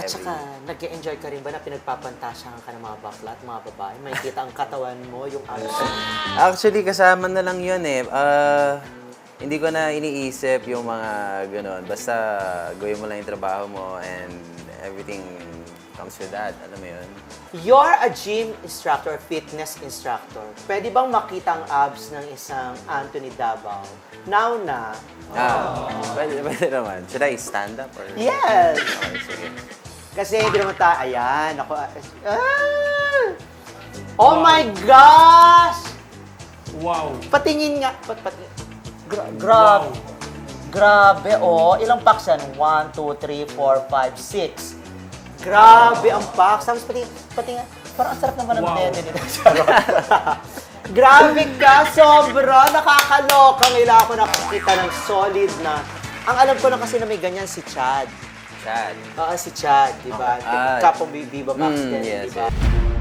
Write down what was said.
Tsaka, nag-enjoy ka rin ba na pinagpapantasyahan ka ng mga bakla at mga babae? May kita ang katawan mo, yung abs. Actually, kasama na lang yun eh. Hindi ko na iniisip yung mga gano'n. Basta gawin mo lang yung trabaho mo and everything comes with that. Alam mo yun? You're a gym instructor, fitness instructor. Pwede bang makita ang abs ng isang Anthony Davao? Now na. Pwede naman. Should I stand up or? Yes! Okay, sige. Kasi hindi naman tayo, ayan, ako, oh my gosh! Wow. Patingin nga, grabe. Grabe, oh. Ilang packs yan? 1, 2, 3, 4, 5, 6. Grabe ang packs. Tapos pati nga, parang ang sarap naman ng tete nito. Grabe ka, sobra. Nakakaloka. Ngayon ako nakakita ng solid na. Ang alam ko na kasi na may ganyan si Chad. Chad. Oo, si Chad, di ba? Ah, Kapong Viva Max din, yes, di ba? yes.